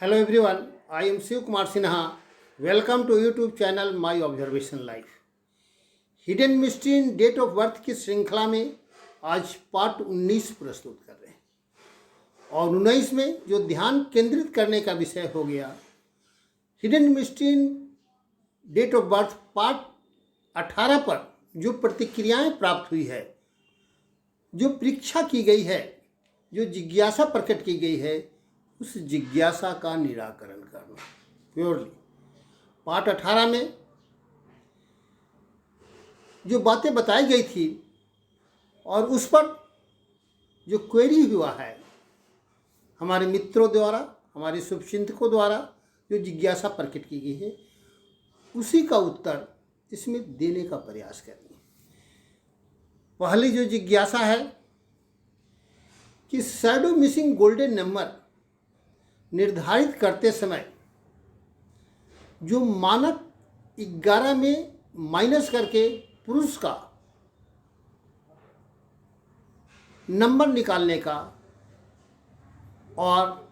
Hello everyone, I am Shiv Kumar Sinha. Welcome to YouTube channel My Observation Life. Hidden mystery in date of birth की श्रृंखला में आज part 19 प्रस्तुत कर रहे हैं और 19 में जो ध्यान केंद्रित करने का विषय हो गया hidden mystery in date of birth part 18 पर जो प्रतिक्रियाएं प्राप्त हुई है, जो परीक्षा की गई है, जो जिज्ञासा प्रकट की गई है, उस जिज्ञासा का निराकरण करना प्योरली। पार्ट 18 में जो बातें बताई गई थी और उस पर जो क्वेरी हुआ है हमारे मित्रों द्वारा, हमारे शुभचिंतकों द्वारा जो जिज्ञासा प्रकट की गई है, उसी का उत्तर इसमें देने का प्रयास करेंगे। पहली जो जिज्ञासा है कि शैडो मिसिंग गोल्डन नंबर निर्धारित करते समय जो मानक 11 में माइनस करके पुरुष का नंबर निकालने का और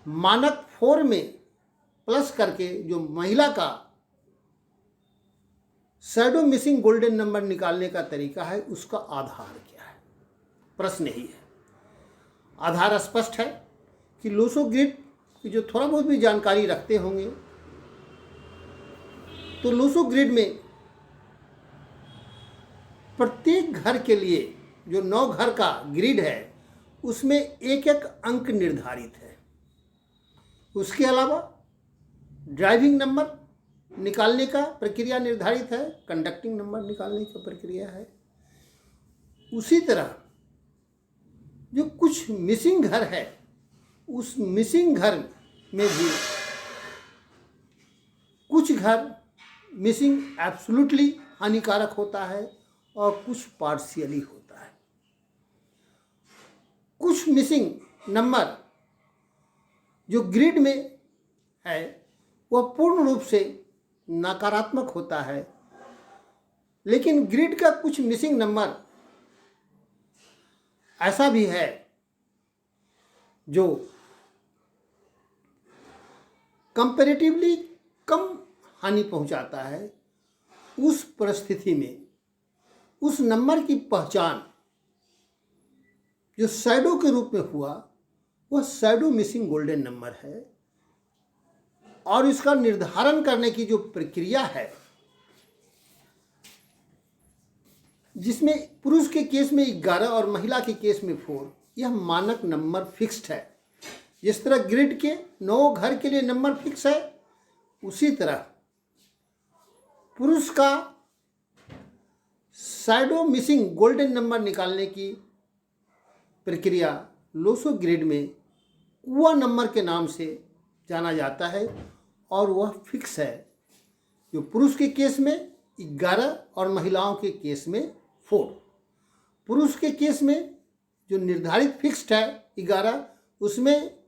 मानक 4 में प्लस करके जो महिला का शैडो मिसिंग गोल्डन नंबर निकालने का तरीका है, उसका आधार क्या है? प्रश्न यही है। आधार स्पष्ट है कि लोसो ग्रिड की जो थोड़ा बहुत भी जानकारी रखते होंगे तो लोसो ग्रिड में प्रत्येक घर के लिए जो 9 घर का ग्रिड है उसमें एक एक अंक निर्धारित है। उसके अलावा ड्राइविंग नंबर निकालने का प्रक्रिया निर्धारित है, कंडक्टिंग नंबर निकालने की प्रक्रिया है। उसी तरह जो कुछ मिसिंग घर है, उस मिसिंग घर में भी कुछ घर मिसिंग एब्सोल्युटली हानिकारक होता है और कुछ पार्शियली होता है। कुछ मिसिंग नंबर जो ग्रिड में है वह पूर्ण रूप से नकारात्मक होता है, लेकिन ग्रिड का कुछ मिसिंग नंबर ऐसा भी है जो कंपैरेटिवली कम हानि पहुंचाता है। उस परिस्थिति में उस नंबर की पहचान जो शैडो के रूप में हुआ वह शैडो मिसिंग गोल्डन नंबर है और इसका निर्धारण करने की जो प्रक्रिया है, जिसमें पुरुष के केस में 11 और महिला के केस में 4, यह मानक नंबर फिक्स्ड है। जिस तरह ग्रिड के 9 घर के लिए नंबर फिक्स है, उसी तरह पुरुष का शैडो मिसिंग गोल्डन नंबर निकालने की प्रक्रिया लोसो ग्रिड में कुआ नंबर के नाम से जाना जाता है और वह फिक्स है, जो पुरुष के केस में 11 और महिलाओं के केस में 4। पुरुष के केस में जो निर्धारित फिक्स्ड है 11, उसमें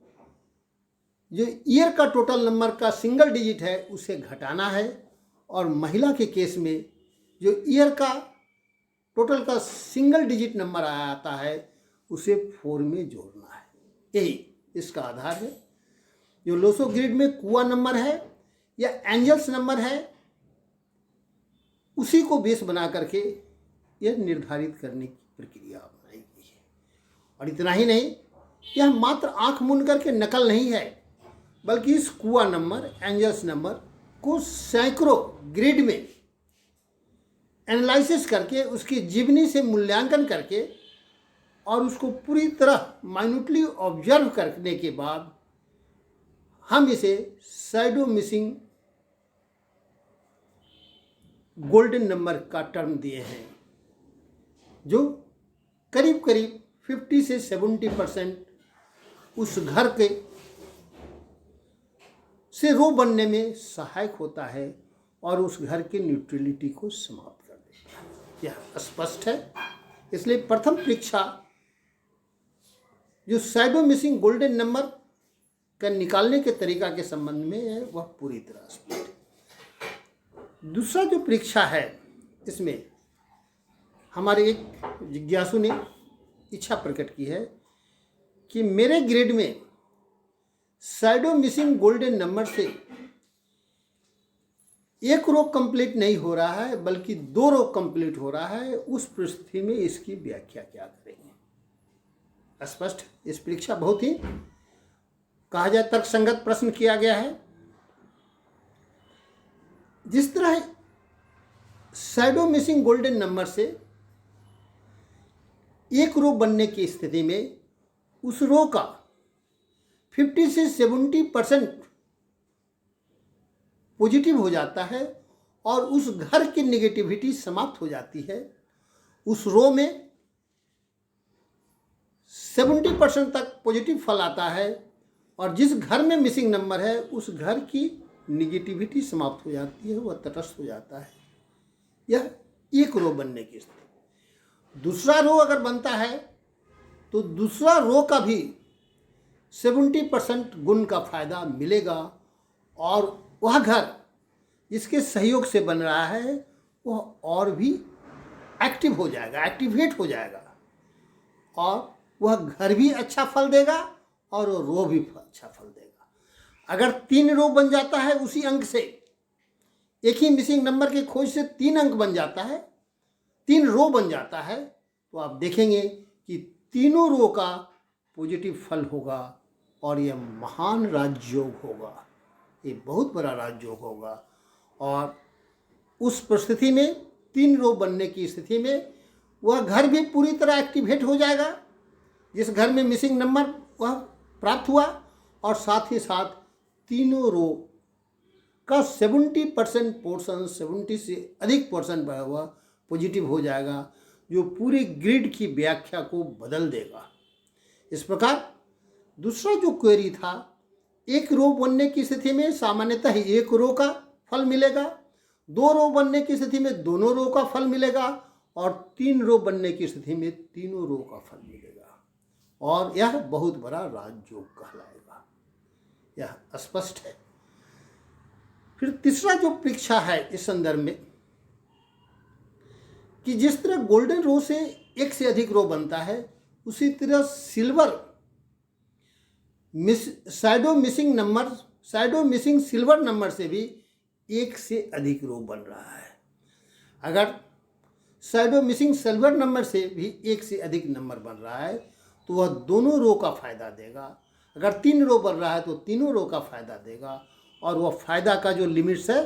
जो ईयर का टोटल नंबर का सिंगल डिजिट है उसे घटाना है और महिला के केस में जो ईयर का टोटल का सिंगल डिजिट नंबर आता है उसे 4 में जोड़ना है। यही इसका आधार है। जो लोसो ग्रिड में कुआ नंबर है या एंजल्स नंबर है, उसी को बेस बना करके यह निर्धारित करने की प्रक्रिया बनाई गई है। और इतना ही नहीं, यह मात्र आंख मूंद करके नकल नहीं है, बल्कि इस कुआ नंबर, एंजल्स नंबर को सैकड़ों ग्रिड में एनालिसिस करके उसकी जीवनी से मूल्यांकन करके और उसको पूरी तरह माइन्यूटली ऑब्जर्व करने के बाद हम इसे शैडो मिसिंग गोल्डन नंबर का टर्म दिए हैं, जो करीब करीब 50 से 70% उस घर के से रो बनने में सहायक होता है और उस घर की न्यूट्रलिटी को समाप्त कर देता है। यह स्पष्ट है। इसलिए प्रथम परीक्षा जो शैडो मिसिंग गोल्डन नंबर का निकालने के तरीका के संबंध में है वह पूरी तरह स्पष्ट है। दूसरा जो परीक्षा है, इसमें हमारे एक जिज्ञासु ने इच्छा प्रकट की है कि मेरे ग्रिड में शैडो मिसिंग गोल्डन नंबर से एक रो कंप्लीट नहीं हो रहा है बल्कि 2 रो कंप्लीट हो रहा है, उस परिस्थिति में इसकी व्याख्या क्या करेंगे। स्पष्ट, इस परीक्षा बहुत ही कहा जाए तर्कसंगत प्रश्न किया गया है। जिस तरह शैडो मिसिंग गोल्डन नंबर से एक रो बनने की स्थिति में उस रो का 50 से 70% पॉजिटिव हो जाता है और उस घर की नेगेटिविटी समाप्त हो जाती है। उस रो में 70% तक पॉजिटिव फल आता है और जिस घर में मिसिंग नंबर है उस घर की निगेटिविटी समाप्त हो जाती है, वह तटस्थ हो जाता है। यह एक रो बनने की स्थिति। दूसरा रो अगर बनता है तो दूसरा रो का भी 70% गुण का फायदा मिलेगा और वह घर जिसके सहयोग से बन रहा है वह और भी एक्टिव हो जाएगा, एक्टिवेट हो जाएगा और वह घर भी अच्छा फल देगा और वो रो भी अच्छा फल देगा। अगर 3 रो बन जाता है उसी अंक से, एक ही मिसिंग नंबर के खोज से 3 अंक बन जाता है, 3 रो बन जाता है, तो आप देखेंगे कि तीनों रो का पॉजिटिव फल होगा और यह महान राजयोग होगा, ये बहुत बड़ा राजयोग होगा। और उस परिस्थिति में 3 रो बनने की स्थिति में वह घर भी पूरी तरह एक्टिवेट हो जाएगा जिस घर में मिसिंग नंबर वह प्राप्त हुआ और साथ ही साथ तीनों रो का 70% पोर्शन, 70 से अधिक पोर्शन हुआ पॉजिटिव हो जाएगा, जो पूरे ग्रिड की व्याख्या को बदल देगा। इस प्रकार दूसरा जो क्वेरी था, एक रो बनने की स्थिति में सामान्यतः एक रो का फल मिलेगा, 2 रो बनने की स्थिति में दोनों रो का फल मिलेगा और 3 रो बनने की स्थिति में तीनों रो का फल मिलेगा और यह बहुत बड़ा राजयोग कहलाएगा। यह स्पष्ट है। फिर तीसरा जो परीक्षा है इस संदर्भ में कि जिस तरह गोल्डन रो से एक से अधिक रो बनता है उसी तरह शैडो मिसिंग सिल्वर नंबर से भी एक से अधिक रो बन रहा है। अगर शैडो मिसिंग सिल्वर नंबर से भी एक से अधिक नंबर बन रहा है तो वह दोनों रो का फायदा देगा। अगर 3 रो बन रहा है तो तीनों रो का फायदा देगा और वह फायदा का जो लिमिट्स है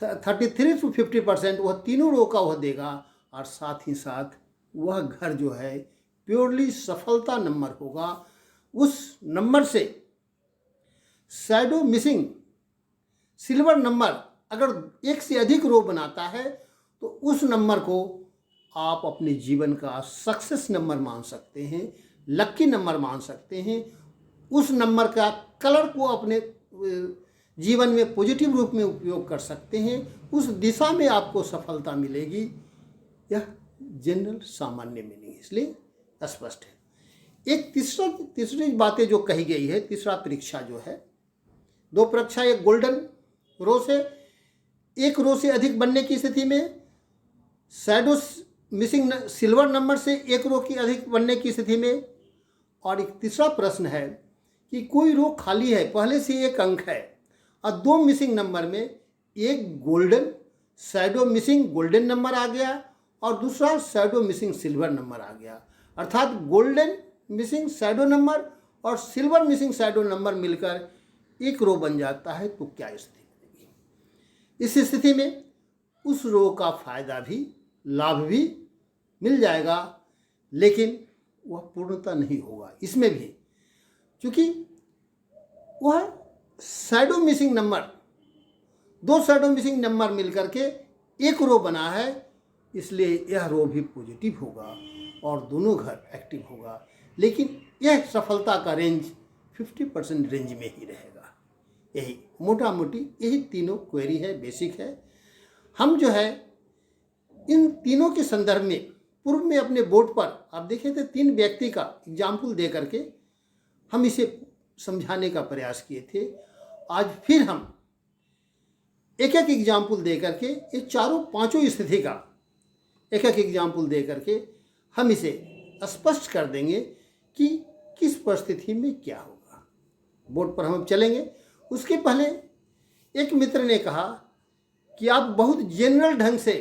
33 to 50% वह तीनों रो का वह देगा और साथ ही साथ वह घर जो है प्योरली सफलता नंबर होगा। उस नंबर से शैडो मिसिंग सिल्वर नंबर अगर एक से अधिक रो बनाता है तो उस नंबर को आप अपने जीवन का सक्सेस नंबर मान सकते हैं, लक्की नंबर मान सकते हैं। उस नंबर का कलर को अपने जीवन में पॉजिटिव रूप में उपयोग कर सकते हैं, उस दिशा में आपको सफलता मिलेगी। यह जनरल सामान्य मीनिंग इसलिए स्पष्ट है। एक तीसरी बातें जो कही गई है, तीसरा परीक्षा जो है, 2 परीक्षा, एक गोल्डन रो से एक रो से अधिक बनने की स्थिति में शैडो मिसिंग सिल्वर नंबर से एक रो की अधिक बनने की स्थिति में, और एक तीसरा प्रश्न है कि कोई रो खाली है, पहले से एक अंक है और 2 मिसिंग नंबर में एक golden shadow missing golden number आ गया और दूसरा शैडो मिसिंग सिल्वर नंबर आ गया, अर्थात गोल्डन मिसिंग शैडो नंबर और सिल्वर मिसिंग शैडो नंबर मिलकर एक रो बन जाता है, तो क्या स्थिति बनेगी। इस स्थिति में उस रो का फायदा भी, लाभ भी मिल जाएगा, लेकिन वह पूर्णता नहीं होगा इसमें भी, क्योंकि वह shadow missing number, 2 shadow missing number मिलकर के एक रो बना है, इसलिए यह रो भी पॉजिटिव होगा और दोनों घर एक्टिव होगा, लेकिन यह सफलता का रेंज 50% रेंज में ही रहेगा। यही मोटा मोटी यही तीनों क्वेरी है, बेसिक है। हम जो है इन तीनों के संदर्भ में पूर्व में अपने बोर्ड पर आप देखे थे 3 व्यक्ति का एग्जाम्पल दे करके हम इसे समझाने का प्रयास किए थे। आज फिर हम एक एग्जाम्पल दे करके ये 4-5 स्थिति का एक एग्जाम्पल दे करके हम इसे स्पष्ट कर देंगे कि किस परिस्थिति में क्या होगा। बोर्ड पर हम चलेंगे। उसके पहले एक मित्र ने कहा कि आप बहुत जनरल ढंग से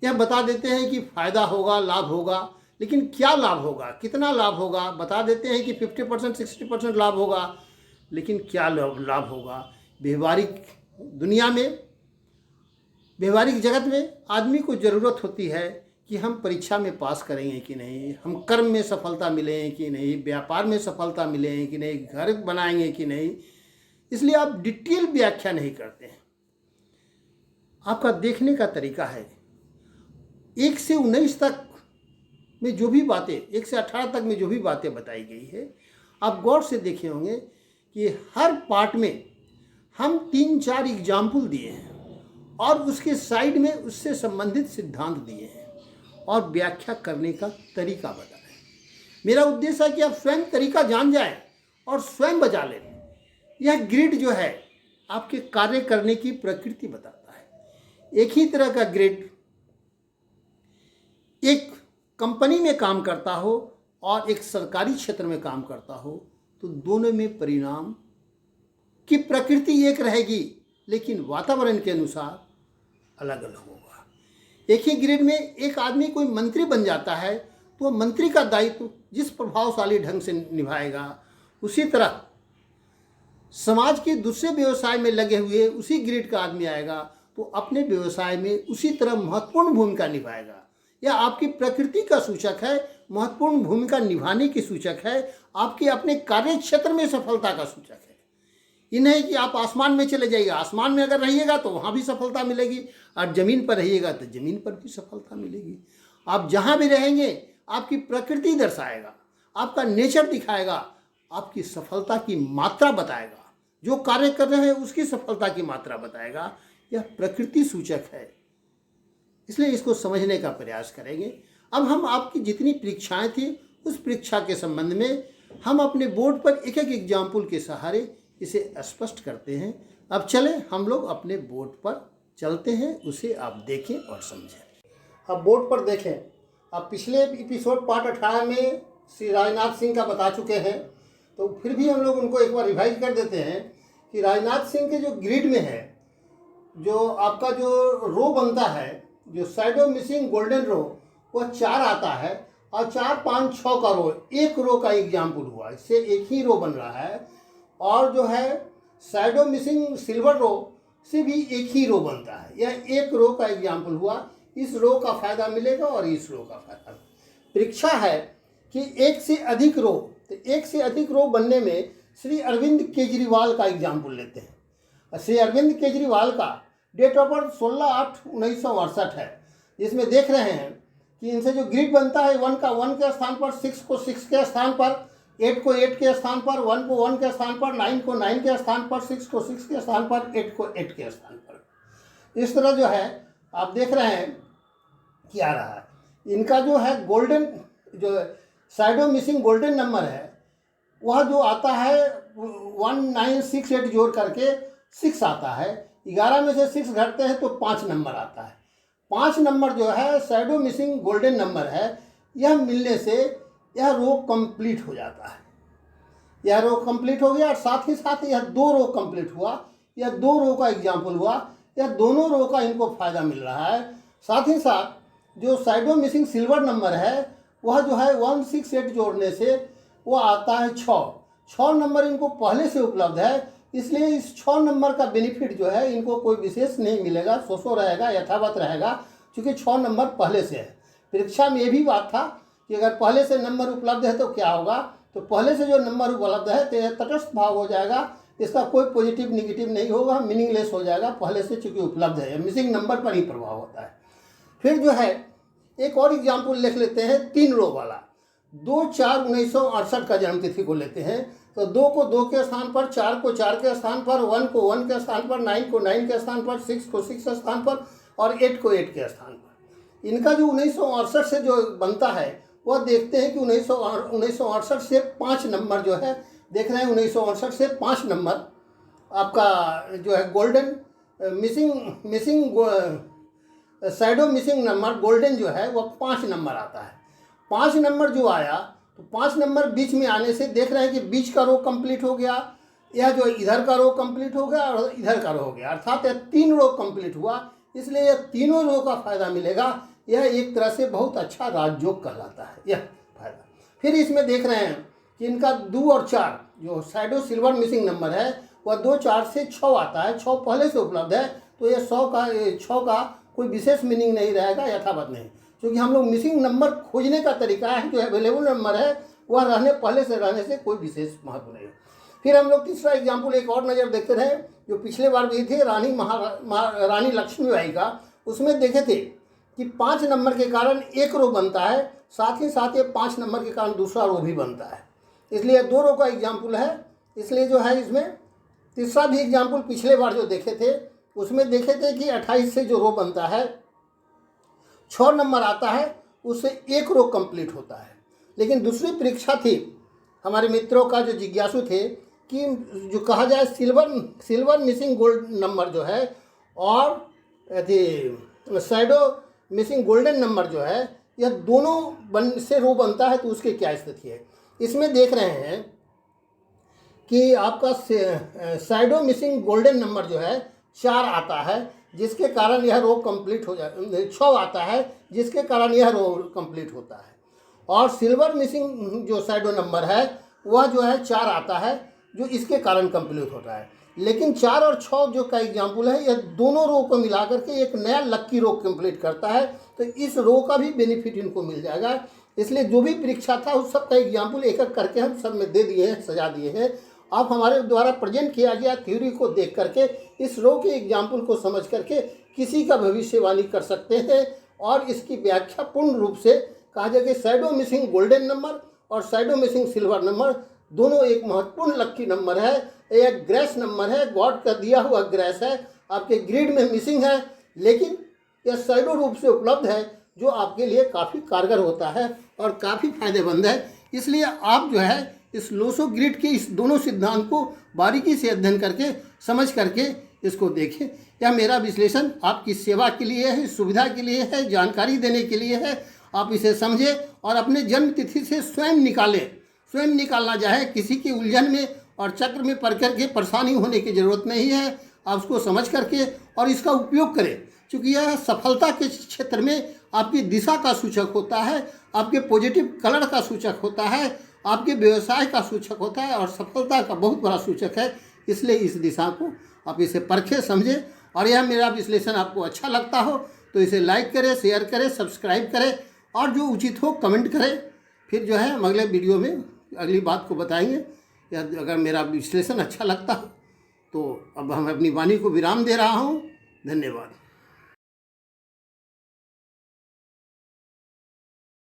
यह बता देते हैं कि फ़ायदा होगा, लाभ होगा, लेकिन क्या लाभ होगा, कितना लाभ होगा, बता देते हैं कि 50% 60% लाभ होगा, लेकिन क्या लाभ होगा। व्यवहारिक दुनिया में, व्यवहारिक जगत में आदमी को ज़रूरत होती है कि हम परीक्षा में पास करेंगे कि नहीं, हम कर्म में सफलता मिलेंगे कि नहीं, व्यापार में सफलता मिलेंगे कि नहीं, घर बनाएंगे कि नहीं। इसलिए आप डिटेल व्याख्या नहीं करते हैं। आपका देखने का तरीका है 1 से 19 तक में जो भी बातें, 1 से 18 तक में जो भी बातें बताई गई है, आप गौर से देखे होंगे कि हर पार्ट में हम 3-4 एग्जाम्पल दिए हैं और उसके साइड में उससे संबंधित सिद्धांत दिए हैं और व्याख्या करने का तरीका बताएं। मेरा उद्देश्य है कि आप स्वयं तरीका जान जाएं और स्वयं बजा लें। यह ग्रिड जो है आपके कार्य करने की प्रकृति बताता है। एक ही तरह का ग्रिड एक कंपनी में काम करता हो और एक सरकारी क्षेत्र में काम करता हो तो दोनों में परिणाम की प्रकृति एक रहेगी, लेकिन वातावरण के अनुसार अलग अलग होगा। एक ही ग्रिड में एक आदमी कोई मंत्री बन जाता है तो मंत्री का दायित्व जिस प्रभावशाली ढंग से निभाएगा, उसी तरह समाज के दूसरे व्यवसाय में लगे हुए उसी ग्रिड का आदमी आएगा तो अपने व्यवसाय में उसी तरह महत्वपूर्ण भूमिका निभाएगा। यह आपकी प्रकृति का सूचक है, महत्वपूर्ण भूमिका निभाने की सूचक है, आपके अपने कार्य क्षेत्र में सफलता का सूचक है। ये नहीं कि आप आसमान में चले जाइएगा, आसमान में अगर रहिएगा तो वहाँ भी सफलता मिलेगी और ज़मीन पर रहिएगा तो ज़मीन पर भी सफलता मिलेगी। आप जहाँ भी रहेंगे आपकी प्रकृति दर्शाएगा, आपका नेचर दिखाएगा, आपकी सफलता की मात्रा बताएगा, जो कार्य कर रहे हैं उसकी सफलता की मात्रा बताएगा। यह प्रकृति सूचक है, इसलिए इसको समझने का प्रयास करेंगे। अब हम आपकी जितनी परीक्षाएं थी उस परीक्षा के संबंध में हम अपने बोर्ड पर एक एक एग्जाम्पल के सहारे इसे स्पष्ट करते हैं। अब चलें हम लोग अपने बोर्ड पर चलते हैं, उसे आप देखें और समझें। अब बोर्ड पर देखें, आप पिछले एपिसोड पार्ट 18 में श्री राजनाथ सिंह का बता चुके हैं, तो फिर भी हम लोग उनको एक बार रिवाइज कर देते हैं कि राजनाथ सिंह के जो ग्रिड में है, जो आपका जो रो बनता है, जो शैडो मिसिंग गोल्डन रो, वह 4 आता है और 4, 5, 6 का रो, एक रो का एग्जाम्पल हुआ, इससे एक ही रो बन रहा है। और जो है शैडो मिसिंग सिल्वर रो से भी एक ही रो बनता है, यह एक रो का एग्जाम्पल हुआ। इस रो का फायदा मिलेगा और इस रो का फायदा। परीक्षा है कि एक से अधिक रो, तो एक से अधिक रो बनने में श्री अरविंद केजरीवाल का एग्जाम्पल लेते हैं। श्री अरविंद केजरीवाल का डेट ऑफ बर्थ 16/8/1968 है, जिसमें देख रहे हैं कि इनसे जो ग्रिड बनता है 1 का 1 के स्थान पर, 6 को 6 के स्थान पर, 8 को 8 के स्थान पर, 1 को 1 के स्थान पर, 9 को 9 के स्थान पर, 6 को 6 के स्थान पर, 8 को 8 के स्थान पर। इस तरह जो है आप देख रहे हैं कि आ रहा है। इनका जो है गोल्डन, जो शैडो मिसिंग गोल्डन नंबर है, वह जो आता है 1968 जोड़ करके 6 आता है। 11 में से 6 घटते हैं तो 5 नंबर आता है। 5 नंबर जो है शैडो मिसिंग गोल्डन नंबर है, यह मिलने से यह रो कंप्लीट हो जाता है। यह रो कंप्लीट हो गया और साथ ही साथ यह 2 रो कंप्लीट हुआ। यह 2 रो का एग्जाम्पल हुआ, यह दोनों रो का इनको फायदा मिल रहा है। साथ ही साथ जो शैडो मिसिंग सिल्वर नंबर है वह जो है 168 जोड़ने से वह आता है 6 नंबर इनको पहले से उपलब्ध है, इसलिए इस 6 नंबर का बेनिफिट जो है इनको कोई विशेष नहीं मिलेगा, सो रहेगा, यथावत रहेगा, क्योंकि 6 नंबर पहले से है। परीक्षा में ये भी बात था कि अगर पहले से नंबर उपलब्ध है तो क्या होगा, तो पहले से जो नंबर उपलब्ध है तो यह तटस्थ भाव हो जाएगा, इसका कोई पॉजिटिव निगेटिव नहीं होगा, मीनिंगलेस हो जाएगा, पहले से चूँकि उपलब्ध है। मिसिंग नंबर पर ही प्रभाव होता है। फिर जो है एक और एग्जाम्पल लिख लेते हैं 3 रो वाला। 2/4/1968 का जन्मतिथि को लेते हैं, तो 2 को 2 के स्थान पर, 4 को 4 के स्थान पर, 1 को 1 के स्थान पर, 9 को 9 के स्थान पर, 6 को 6 के स्थान पर और 8 को 8 के स्थान पर। इनका जो 1968 से जो बनता है वह देखते हैं कि 1968 से 5 नंबर जो है, देख रहे हैं 1968 से 5 नंबर आपका जो है golden missing shadow missing number golden जो है वह 5 नंबर आता है। 5 नंबर जो आया तो 5 नंबर बीच में आने से देख रहे हैं कि बीच का रो कंप्लीट हो गया, यह जो इधर का रो कंप्लीट हो गया और इधर का रो हो गया, अर्थात यह 3 रो कंप्लीट हुआ। इसलिए यह तीनों रो का फायदा मिलेगा। यह एक तरह से बहुत अच्छा राजयोग कहलाता है यह फायदा। फिर इसमें देख रहे हैं कि इनका 2 और 4 जो शैडो सिल्वर मिसिंग नंबर है वह 2, 4 से 6 आता है। 6 पहले से उपलब्ध है, तो यह 6 का कोई विशेष मीनिंग नहीं रहेगा, यथावत नहीं, क्योंकि हम लोग मिसिंग नंबर खोजने का तरीका है, जो अवेलेबल नंबर है वह पहले से रहने से कोई विशेष महत्व नहीं है। फिर हम लोग तीसरा एग्जाम्पल एक और नज़र देखते रहे, जो पिछले बार भी थे रानी लक्ष्मीबाई का। उसमें देखे थे कि 5 नंबर के कारण एक रो बनता है, साथ ही साथ ये 5 नंबर के कारण दूसरा रो भी बनता है, इसलिए 2 रो का एग्जाम्पल है। इसलिए जो है इसमें तीसरा भी एग्जाम्पल पिछले बार जो देखे थे उसमें देखे थे कि 28 से जो रो बनता है 6 नंबर आता है, उससे एक रो कंप्लीट होता है। लेकिन दूसरी परीक्षा थी हमारे मित्रों का जो जिज्ञासु थे कि जो कहा जाए सिल्वर मिसिंग गोल्ड नंबर जो है और शैडो मिसिंग गोल्डन नंबर जो है, यह दोनों से रो बनता है, तो उसकी क्या स्थिति है। इसमें देख रहे हैं कि आपका शैडो मिसिंग गोल्डन नंबर जो है 4 आता है, जिसके कारण यह रो कंप्लीट हो जाए। 6 आता है, जिसके कारण यह रो कंप्लीट होता है। और सिल्वर मिसिंग जो शैडो नंबर है वह जो है 4 आता है, जो इसके कारण कंप्लीट होता है। लेकिन 4 और 6 जो का एग्जाम्पल है, यह दोनों रो को मिला करके एक नया लक्की रो कंप्लीट करता है, तो इस रो का भी बेनिफिट इनको मिल जाएगा। इसलिए जो भी परीक्षा था उस सब का एग्जाम्पल एक एक करके हम सब में दे दिए हैं, सजा दिए हैं। आप हमारे द्वारा प्रेजेंट किया गया थ्योरी को देख करके इस रो के एग्जाम्पल को समझ करके किसी का भविष्यवाणी कर सकते हैं, और इसकी व्याख्या पूर्ण रूप से कहा जाए कि शैडो मिसिंग गोल्डन नंबर और शैडो मिसिंग सिल्वर नंबर दोनों एक महत्वपूर्ण लक्की नंबर है, एक ग्रेस नंबर है, गॉड का दिया हुआ ग्रेस है, आपके ग्रिड में मिसिंग है, लेकिन यह शैडो रूप से उपलब्ध है, जो आपके लिए काफ़ी कारगर होता है और काफ़ी फायदेमंद है। इसलिए आप जो है इस लोसो ग्रिड के इस दोनों सिद्धांत को बारीकी से अध्ययन करके समझ करके इसको देखें। यह मेरा विश्लेषण आपकी सेवा के लिए है, सुविधा के लिए है, जानकारी देने के लिए है। आप इसे समझें और अपने जन्म तिथि से स्वयं निकालें। स्वयं निकालना चाहे, किसी की उलझन में और चक्र में पड़ करके परेशानी होने की ज़रूरत नहीं है। आप उसको समझ करके और इसका उपयोग करें, क्योंकि यह सफलता के क्षेत्र में आपकी दिशा का सूचक होता है, आपके पॉजिटिव कलर का सूचक होता है, आपके व्यवसाय का सूचक होता है और सफलता का बहुत बड़ा सूचक है। इसलिए इस दिशा को आप इसे परखें, समझें। और यह मेरा विश्लेषण आपको अच्छा लगता हो तो इसे लाइक करें, शेयर करें, सब्सक्राइब करें और जो उचित हो कमेंट करें। फिर जो है हम अगले वीडियो में अगली बात को बताएंगे। या अगर मेरा विश्लेषण अच्छा लगता हो तो अब हम अपनी वाणी को विराम दे रहा हूँ। धन्यवाद।